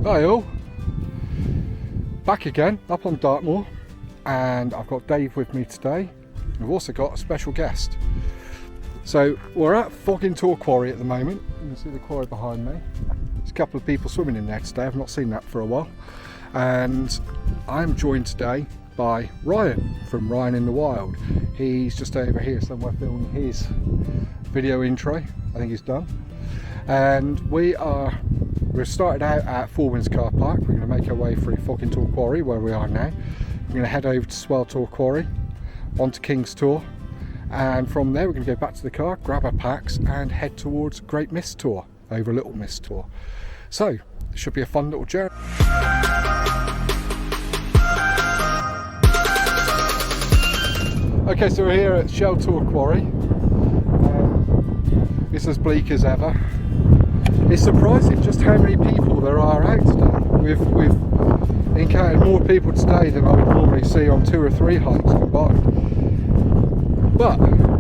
Hi all, back again up on Dartmoor, and I've got Dave with me today. We've also got a special guest. So we're at Tor quarry at the moment. You can see the quarry behind me. There's a couple of people swimming in there today. I've not seen that for a while. And I'm joined today by Ryan from Ryan in the Wild. He's just over here somewhere filming his video intro. I think he's done. And we've started out at Four Winds car park. We're going to make our way through Tor quarry where we are now. We're going to head over to Tor quarry, onto King's Tor, and from there we're going to go back to the car, grab our packs and head towards Great Mis Tor over Little Mis Tor. So it should be a fun little journey. Okay, so we're here at Tor quarry. It's as bleak as ever. It's surprising just how many people there are out today. We've encountered more people today than I would normally see on 2 or 3 hikes combined. But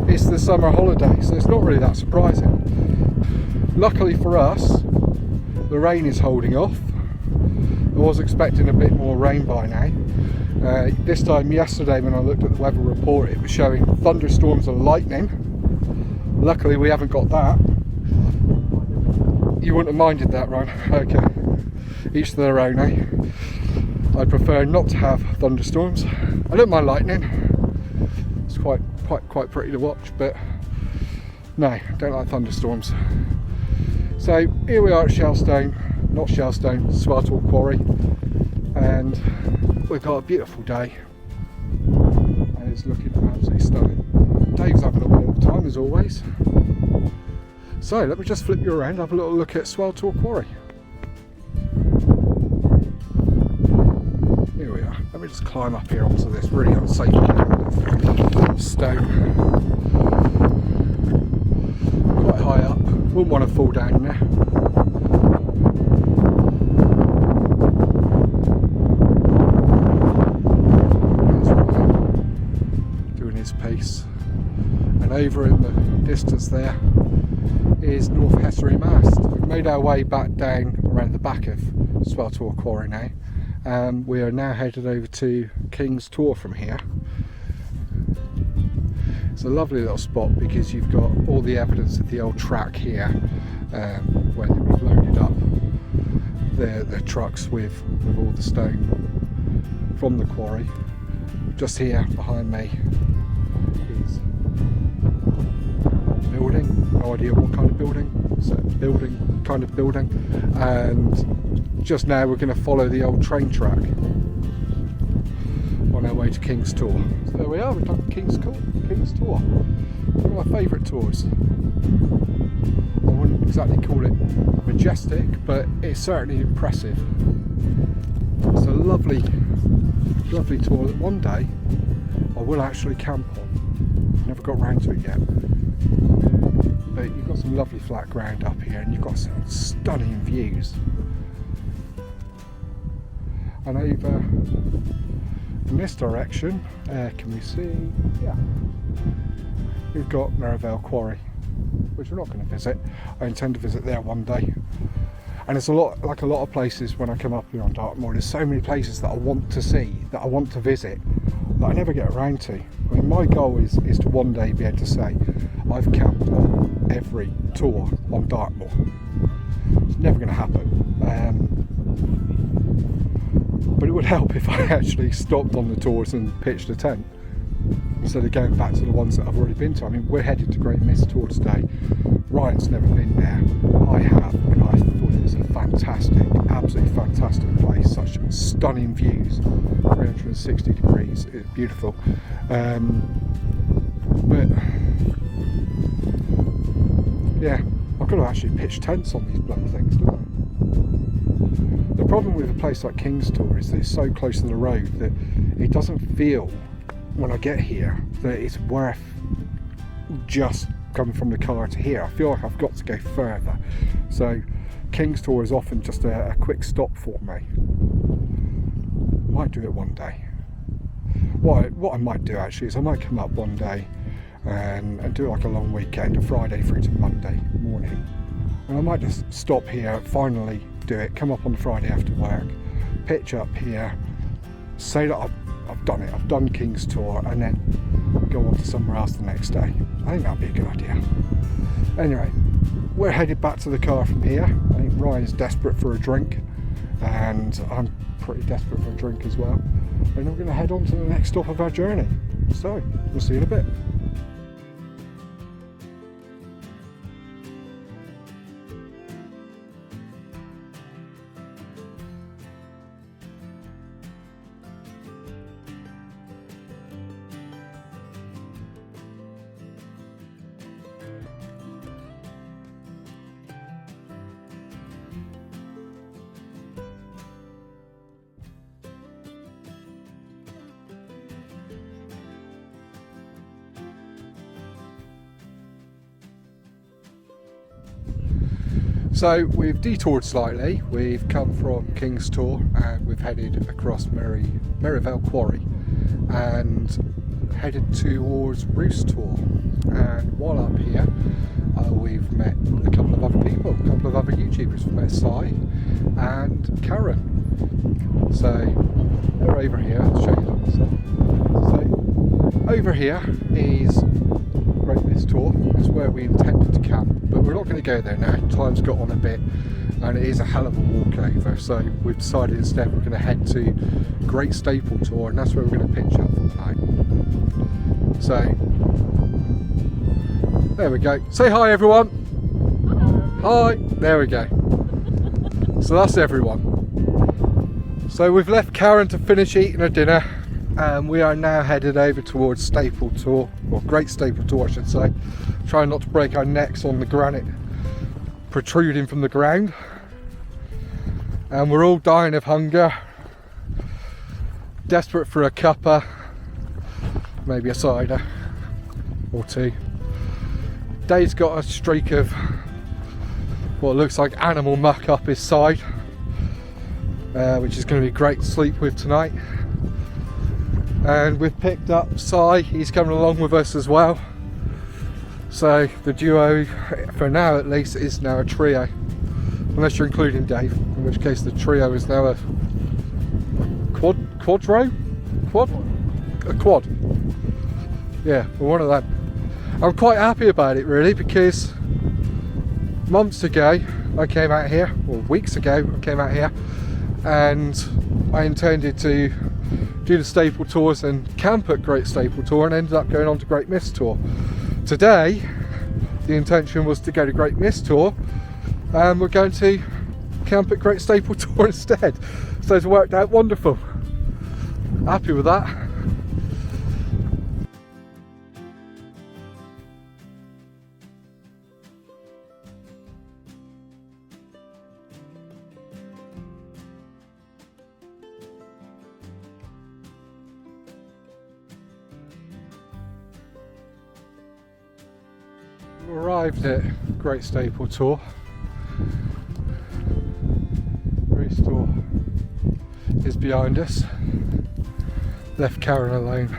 it's the summer holiday, so it's not really that surprising. Luckily for us, the rain is holding off. I was expecting a bit more rain by now. This time yesterday when I looked at the weather report, it was showing thunderstorms and lightning. Luckily we haven't got that. You wouldn't have minded that, Ryan? Okay, each to their own, eh? I'd prefer not to have thunderstorms. I don't mind lightning. It's quite pretty to watch, but no, don't like thunderstorms. So here we are at Tor quarry, and we've got a beautiful day, and it's looking absolutely stunning. Dave's having a whale of time as always. So let me just flip you around, have a little look at Tor quarry. Here we are. Let me just climb up here onto this really unsafe ground of stone. Quite high up. Wouldn't want to fall down there. There's Ryan doing his pace. And over in the distance there is North Hessery Mast. We've made our way back down around the back of Tor quarry now. We are now headed over to King's Tor from here. It's a lovely little spot because you've got all the evidence of the old track here, where we've loaded up the trucks with all the stone from the quarry. Just here behind me is a building, no idea what kind of building, so kind of building, and just now we're going to follow the old train track on our way to King's Tor. So there we are, we've done King's Tor. One of my favourite tours. I wouldn't exactly call it majestic, but it's certainly impressive. It's a lovely tour that one day I will actually camp on. Never got round to it yet. But you've got some lovely flat ground up here and you've got some stunning views. And over in this direction, can we see? Yeah. We've got Merivale Quarry, which we're not going to visit. I intend to visit there one day. And it's a lot of places when I come up here on Dartmoor. There's so many places that I want to see, that I want to visit, that I never get around to. I mean, my goal is to one day be able to say I've camped on every tour on Dartmoor. It's never going to happen. But it would help if I actually stopped on the tours and pitched a tent instead of going back to the ones that I've already been to. I mean, we're headed to Great Mis Tor today. Ryan's never been there. I have, and I thought it was a fantastic, absolutely fantastic place. Such stunning views, 360 degrees. It's beautiful. But yeah, I've got to actually pitch tents on these bloody things, don't I? The problem with a place like King's Tor is that it's so close to the road that it doesn't feel, when I get here, that it's worth just coming from the car to here. I feel like I've got to go further. So King's Tor is often just a quick stop for me. Might do it one day. What I might do actually is I might come up one day and do like a long weekend, a Friday through to Monday morning. And I might just stop here, finally do it, come up on Friday after work, pitch up here, say that I've done it, I've done King's Tor, and then go on to somewhere else the next day. I think that'd be a good idea. Anyway, we're headed back to the car from here. I think Ryan's desperate for a drink, and I'm pretty desperate for a drink as well. And then we're going to head on to the next stop of our journey. So, we'll see you in a bit. So we've detoured slightly, we've come from King's Tor and we've headed across Merivale Quarry and headed towards Roos Tor. And while up here we've met a couple of other people, a couple of other YouTubers. We've met Si and Karen. So they're over here, I'll show you them. So over here is Great Mis Tor. It's where we intended to camp, but we're not going to go there now. Time's got on a bit and it is a hell of a walk over, so we've decided instead we're going to head to Great Staple Tor, and that's where we're going to pitch up for the night. So there we go. Say hi everyone. Hi. There we go. So that's everyone. So we've left Karen to finish eating her dinner. We are now headed over towards Staple Tor, or Great Staple Tor I should say, trying not to break our necks on the granite protruding from the ground. And we're all dying of hunger, desperate for a cuppa, maybe a cider or two. Dave's got a streak of what looks like animal muck up his side, which is going to be great to sleep with tonight. And we've picked up Si, he's coming along with us as well. So the duo, for now at least, is now a trio. Unless you're including Dave, in which case the trio is now a quad? Yeah, we're one of them. I'm quite happy about it really, because months ago I came out here, or weeks ago I came out here, and I intended to do the Staple Tours and camp at Great Staple Tor, and ended up going on to Great Mis Tor. Today the intention was to go to Great Mis Tor, and we're going to camp at Great Staple Tor instead. So it's worked out wonderful. Happy with that. Arrived at Great Staple Tor. Roos Tor is behind us. Left Karen alone.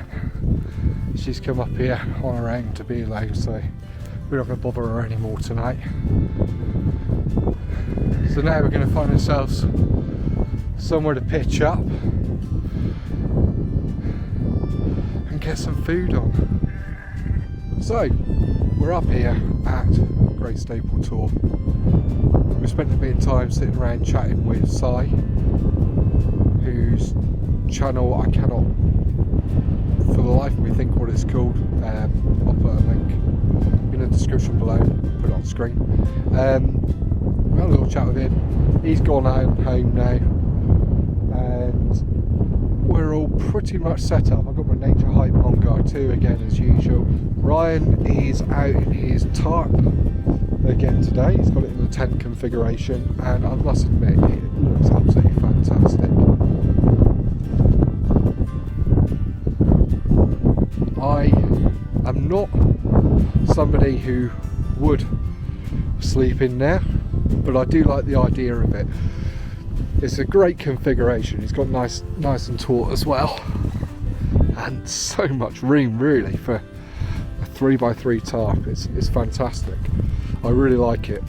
She's come up here on her own to be alone, so we're not going to bother her anymore tonight. So now we're going to find ourselves somewhere to pitch up and get some food on. So we're up here at Great Staple Tor. We spent a bit of time sitting around chatting with Si, whose channel I cannot for the life of me think what it's called. I'll put a link in the description below, put it on screen. We had a little chat with him. He's gone home now, and we're all pretty much set up. I've got my nature hype on guard 2 again as usual. Ryan is out in his tarp again today. He's got it in the tent configuration, and I must admit it looks absolutely fantastic. I am not somebody who would sleep in there, but I do like the idea of it. It's a great configuration. It's got nice and taut as well, and so much room really for a 3x3 tarp. It's fantastic. I really like it.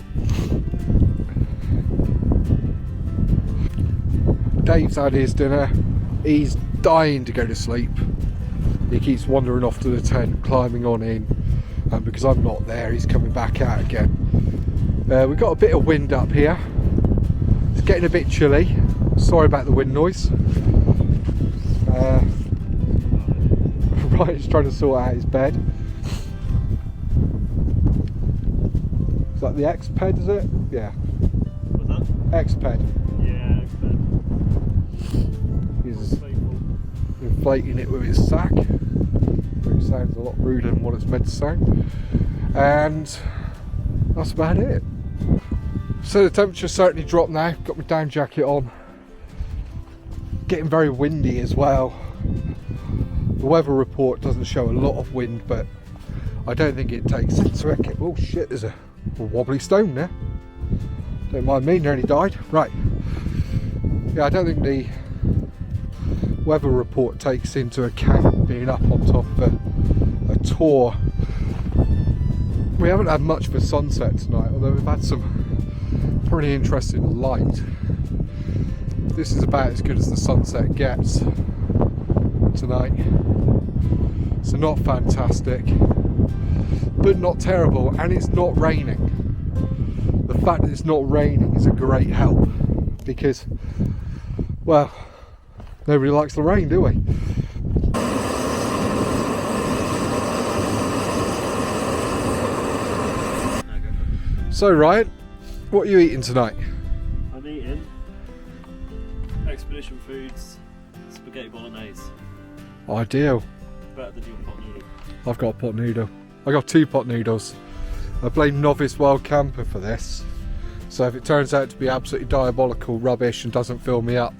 Dave's had his dinner. He's dying to go to sleep. He keeps wandering off to the tent, climbing on in, and because I'm not there, he's coming back out again. We've got a bit of wind up here. It's getting a bit chilly. Sorry about the wind noise. Right, he's trying to sort out his bed. Is that the X-Ped, is it? Yeah. What's that? X-Ped. Yeah, X-Ped. He's inflating it with his sack, which sounds a lot ruder than what it's meant to sound. And that's about it. So the temperature's certainly dropped now. Got my down jacket on. Getting very windy as well. The weather report doesn't show a lot of wind, but I don't think it takes into account. Oh shit, there's a wobbly stone there. Don't mind me, nearly died. Right. Yeah, I don't think the weather report takes into account being up on top of a tor. We haven't had much of a sunset tonight, although we've had some pretty interesting light. This is about as good as the sunset gets tonight. So not fantastic, but not terrible, and it's not raining. The fact that it's not raining is a great help, because, well, nobody likes the rain, do we? So Ryan, what are you eating tonight? I'm eating Expedition Foods spaghetti bolognese. Ideal. Better than your pot noodle. I've got a pot noodle. I got 2 pot noodles. I blame Novice Wild Camper for this. So if it turns out to be absolutely diabolical rubbish and doesn't fill me up,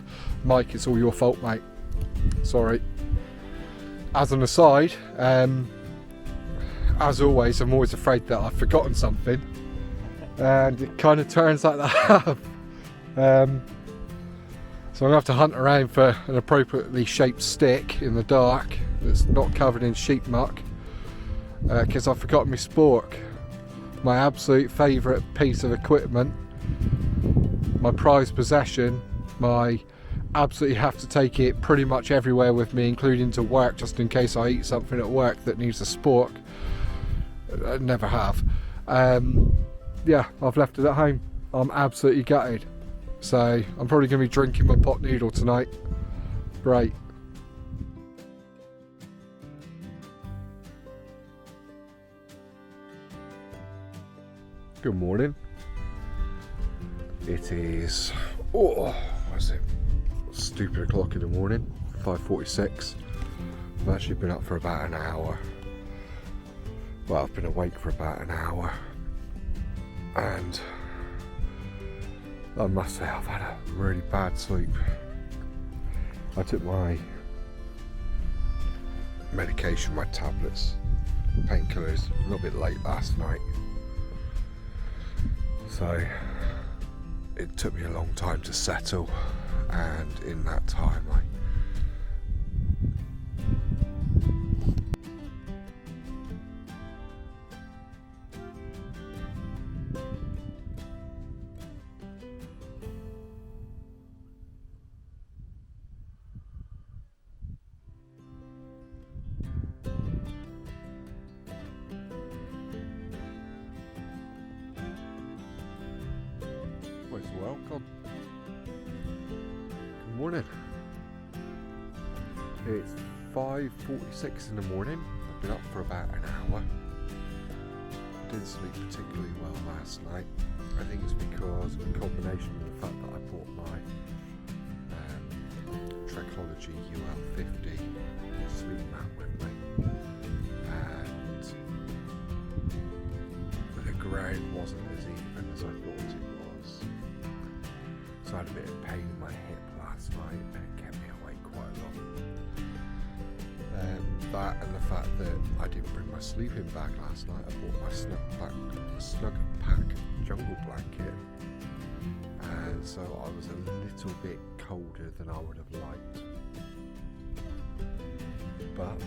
Mike, it's all your fault, mate. Sorry. As an aside, as always, I'm always afraid that I've forgotten something, and it kind of turns out that I have. So I'm going to have to hunt around for an appropriately shaped stick in the dark that's not covered in sheep muck, because I've forgotten my spork, my absolute favourite piece of equipment, my prized possession. I absolutely have to take it pretty much everywhere with me, including to work, just in case I eat something at work that needs a spork. I never have. Yeah, I've left it at home. I'm absolutely gutted. So I'm probably going to be drinking my pot noodle tonight. Great. Good morning. It is, what is it? Stupid o'clock in the morning, 5:46. I've actually been up for about an hour. Well, I've been awake for about an hour. And I must say, I've had a really bad sleep. I took my medication, my tablets, painkillers, a little bit late last night. So it took me a long time to settle, and in that time welcome. Good morning. It's 5:46 in the morning. I've been up for about an hour. I didn't sleep particularly well last night. I think it's because of a combination of the fact that I bought my Trekology UL50 sleep mat with me, and the ground wasn't as even as I thought it was. So I had a bit of pain in my hip last night, and it kept me awake quite a lot. That and the fact that I didn't bring my sleeping bag last night. I bought my snug pack jungle blanket, and so I was a little bit colder than I would have liked. But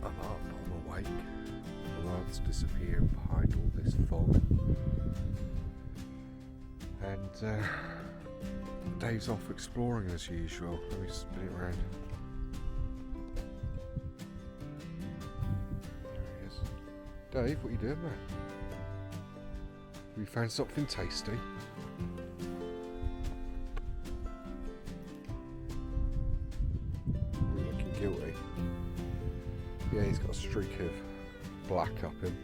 I'm up, I'm awake. The world's disappeared behind all this fog, and Dave's off exploring as usual. Let me just spin it around. There he is. Dave, what are you doing there? Have you found something tasty? Are you looking guilty? Yeah, he's got a streak of black up him.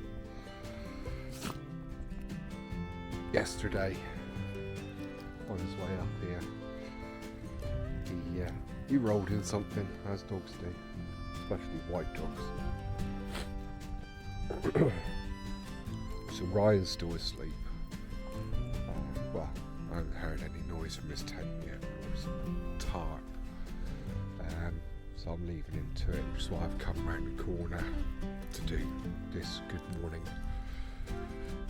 Yesterday, on his way up here, he rolled in something, as dogs do, especially white dogs. So Ryan's still asleep. Well, I haven't heard any noise from his tent yet, or his tarp. So I'm leaving him to it, which is why I've come round the corner to do this good morning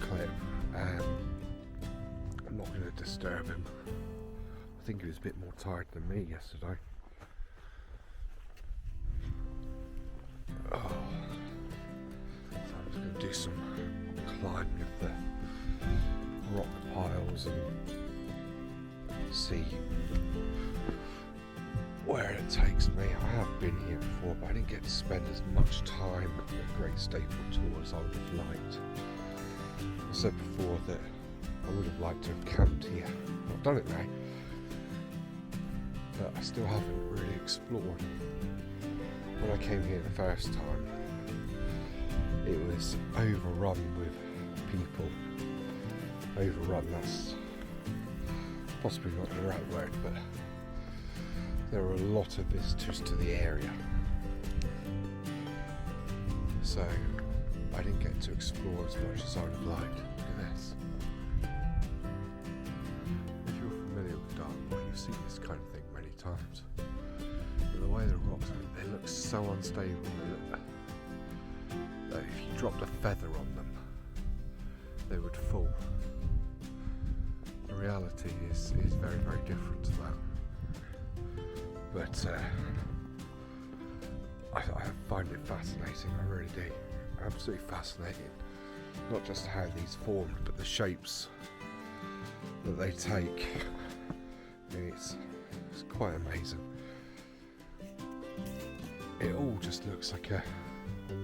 clip. I'm not going to disturb him. I think he was a bit more tired than me yesterday. Oh. So I'm just going to do some climbing of the rock piles and see where it takes me. I have been here before, but I didn't get to spend as much time at the Great Staple Tor as I would have liked. I said before that I would have liked to have camped here. I've done it now, but I still haven't really explored. When I came here the first time, it was overrun with people. Overrun, that's possibly not the right word, but there were a lot of visitors to the area. So I didn't get to explore as much as I would have liked. Look at this. If you're familiar with Dartmoor, you've seen this kind of thing many times. But the way the rocks, they look so unstable. They look, that if you dropped a feather on them, they would fall. The reality is very, very different to that. But I find it fascinating, I really do. Absolutely fascinating. Not just how these formed, but the shapes that they take. I mean, it's quite amazing. It all just looks like a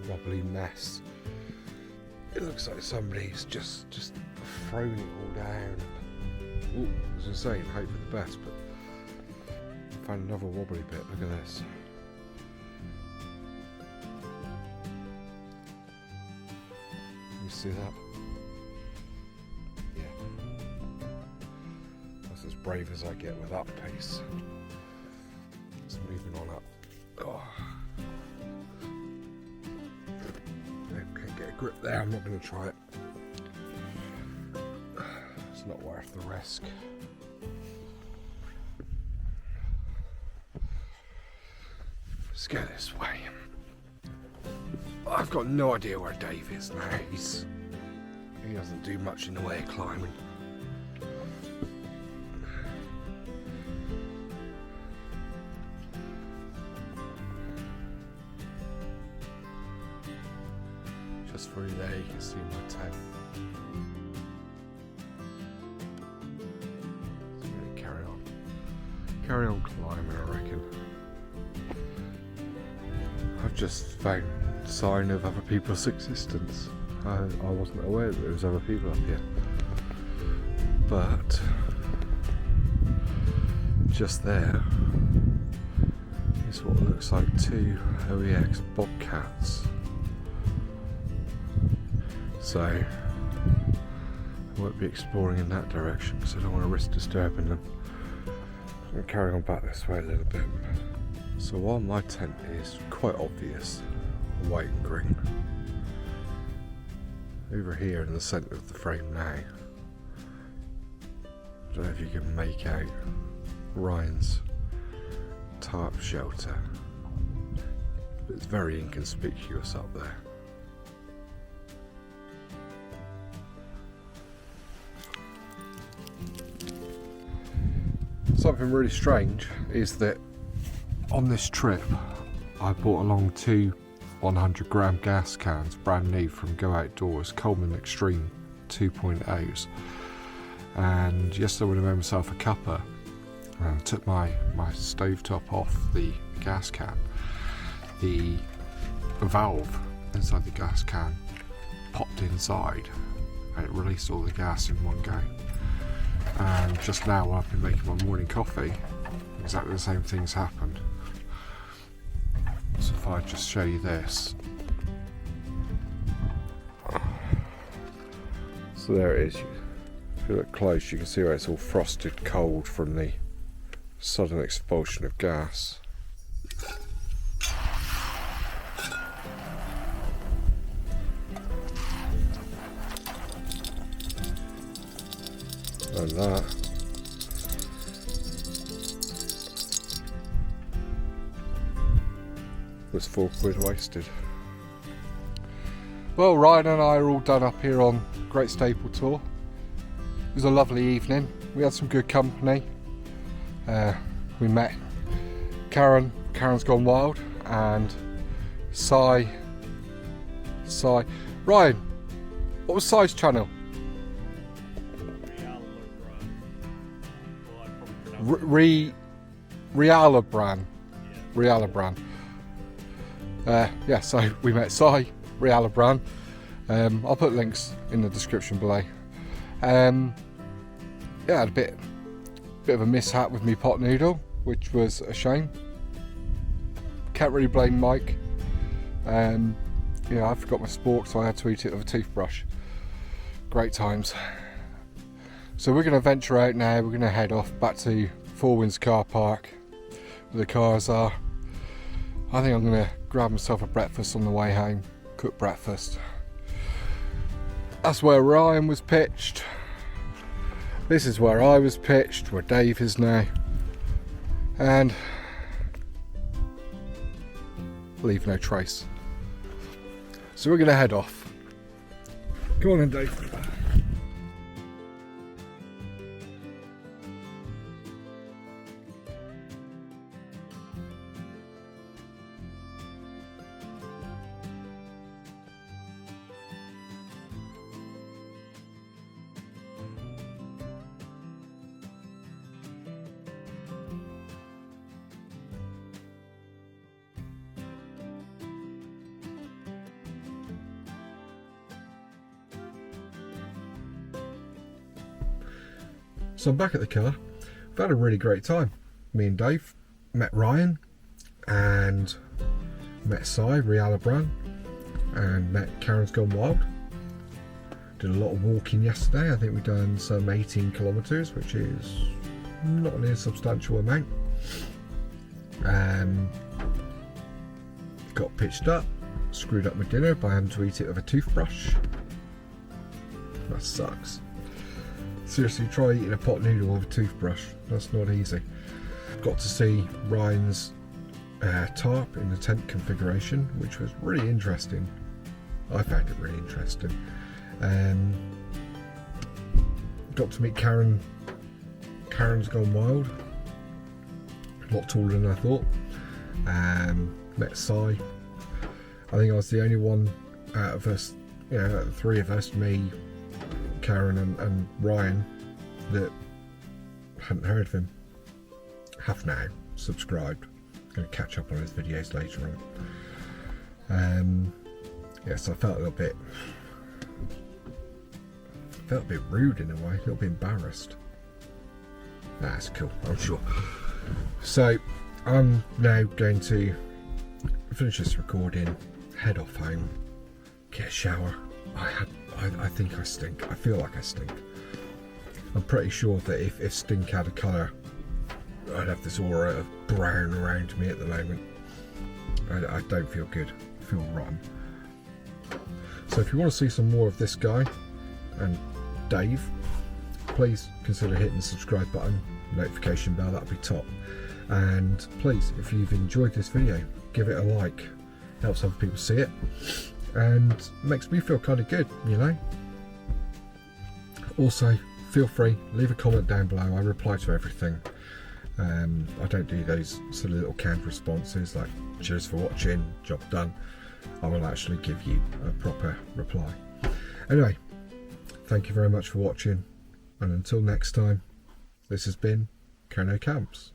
wobbly mess. It looks like somebody's just thrown it all down. Ooh, as I was saying, hope for the best, but I found another wobbly bit. Look at this. You see that? Yeah. That's as brave as I get with that pace. It's moving on up. Oh. Can't get a grip there, I'm not going to try it. It's not worth the risk. Let's go this way. I've got no idea where Dave is now. He doesn't do much in the way of climbing. Just through there you can see my tent. So I'm going to carry on climbing, I reckon. I've just found sign of other people's existence. I wasn't aware that there was other people up here, but just there is what looks like two OEX bobcats. So I won't be exploring in that direction because I don't want to risk disturbing them. I'm going to carry on back this way a little bit. So while my tent is quite obvious, white and green, over here in the centre of the frame now, I don't know if you can make out Ryan's tarp shelter, but it's very inconspicuous up there. Something really strange is that on this trip I brought along two 100-gram gas cans, brand new from Go Outdoors, Coleman Extreme 2.0s, and yesterday when I made myself a cuppa, and I took my stovetop off the gas can. The valve inside the gas can popped inside and it released all the gas in one go. And just now when I've been making my morning coffee, exactly the same things happened. So if I just show you this. So there it is. If you look close, you can see where it's all frosted cold from the sudden expulsion of gas. And that was £4 wasted. Well, Ryan and I are all done up here on Great Staple Tor. It was a lovely evening. We had some good company. We met Karen's Gone Wild, and Ryan, what was Si's channel? Realabran. Yeah, so we met Si, Realabran. I'll put links in the description below. Yeah, I had a bit of a mishap with me pot noodle, which was a shame. Can't really blame Mike. Yeah, I forgot my spork, so I had to eat it with a toothbrush. Great times. So we're going to venture out now. We're going to head off back to Four Winds car park where the cars are. I think I'm going to grab myself a breakfast on the way home. Cook breakfast. That's where Ryan was pitched. This is where I was pitched, where Dave is now. And leave no trace. So we're going to head off. Come on then, Dave. So I'm back at the car. We've had a really great time. Me and Dave met Ryan and met Si, Realabran, and met Karen's Gone Wild. Did a lot of walking yesterday. I think we've done some 18 kilometres, which is not an insubstantial amount. Got pitched up, screwed up my dinner by having to eat it with a toothbrush. That sucks. Seriously, try eating a pot noodle with a toothbrush. That's not easy. Got to see Ryan's tarp in the tent configuration, which was really interesting. I found it really interesting. Got to meet Karen's Gone Wild. A lot taller than I thought. Met Si. I think I was the only one out of us, out of the three of us, me, Karen and Ryan, that hadn't heard of him. Have now subscribed. Going to catch up on his videos later on. So I felt a little bit rude in a way, a little bit embarrassed. That's cool, I'm sure. So I'm now going to finish this recording, head off home, get a shower. I think I stink. I feel like I stink. I'm pretty sure that if stink had a colour, I'd have this aura of brown around me at the moment. I don't feel good. I feel rotten. So if you want to see some more of this guy and Dave, please consider hitting the subscribe button, notification bell, that'd be top. And please, if you've enjoyed this video, give it a like. Helps other people see it. And makes me feel kind of good, Also, feel free, leave a comment down below. I reply to everything. I don't do those sort of little canned responses like cheers for watching, job done. I will actually give you a proper reply. Anyway, thank you very much for watching, and until next time, this has been Kerno Camps.